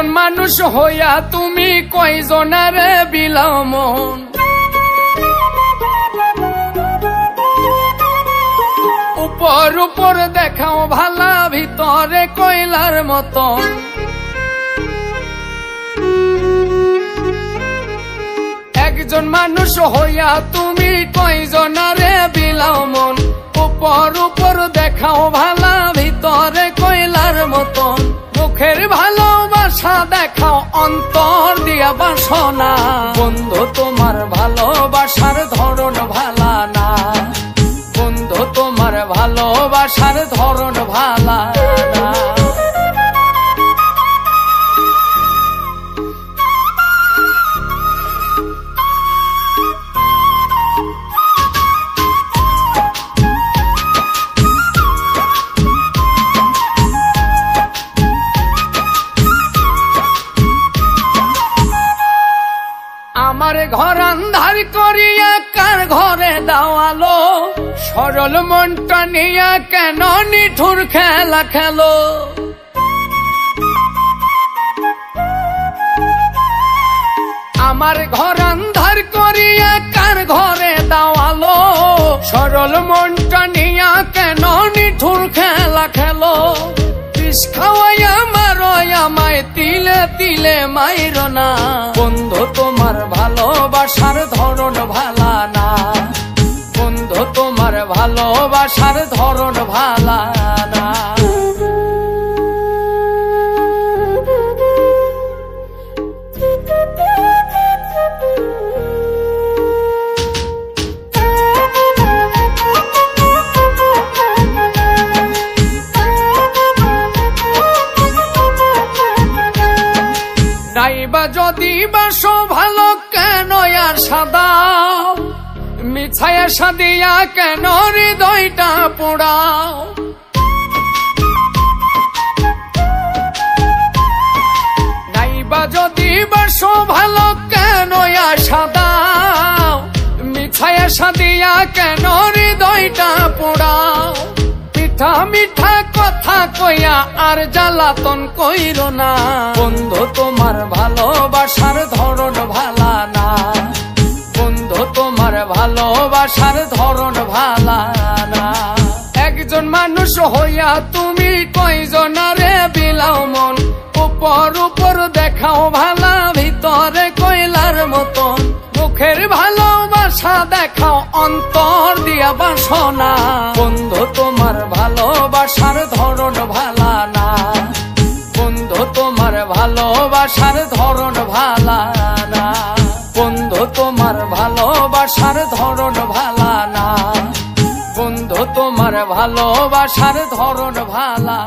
একজন মানুষ হইয়া তুমি কয়জনারে বিলাও মন, উপর উপর দেখাও ভালা ভিতরে কয়লার মতন। একজন মানুষ হইয়া তুমি কয়জনারে বিলাও মন, উপর উপর দেখাও ভালা ভিতরে কয়লার মতন। মুখের ভালোবাসা দেখাও অন্তর দিয়া বাসনা, বন্ধু তোমার ভালোবাসার ধরন ভালা না, বন্ধু তোমার ভালোবাসার ধরন ভালা না। আমার ঘর আন্ধার করিয়া কার ঘরে দাওয়ালো, সরল মনটা নিয়া কেন নিঠুর খেলা খেলো। আমার ঘর আন্ধার করিয়া কার ঘরে দাওয়ালো, সরল মনটা নিয়া কেন নিঠুর খেলা খেলো। বিষ খাওয়াইয়া মারো আমায় তিলে তিলে মাইর না, বন্ধু তোমার ভালোবাসার ধরন ভালা না, বন্ধু তোমার ভালোবাসার ধরন ভালা না। নাইবা যদি বাসো ভালো কেন আর সাদাও, মিছায়া সাদিয়া কেন হৃদয়টা পোড়াও। নাইবা যদি বাসো ভালো কেন আর সাদাও, মিছায়া সাদিয়া কেন হৃদয়টা পোড়াও। মিঠা মিঠা কথা কইয়া আর জ্বালাতন কইরো না, বন্ধু তোমার ভালোবাসার ধরন ভালা না, বন্ধু তোমার ভালোবাসার ধরন ভালা না। একজন মানুষ হইয়া তুমি কয়জনারে বিলাও মন, উপর উপর দেখাও ভালা ভিতরে কয়লার মতন। মুখের ভালোবাসা দেখাও অন্তর দিয়া বাসনা, বন্ধু তোমার ভালোবাসার ধরন ভালা না, বন্ধু তোমার ভালোবাসার ধরন ভালা না, বন্ধু তোমার ভালোবাসার ধরন ভালা না, বন্ধু তোমার ভালোবাসার ধরন ভালা।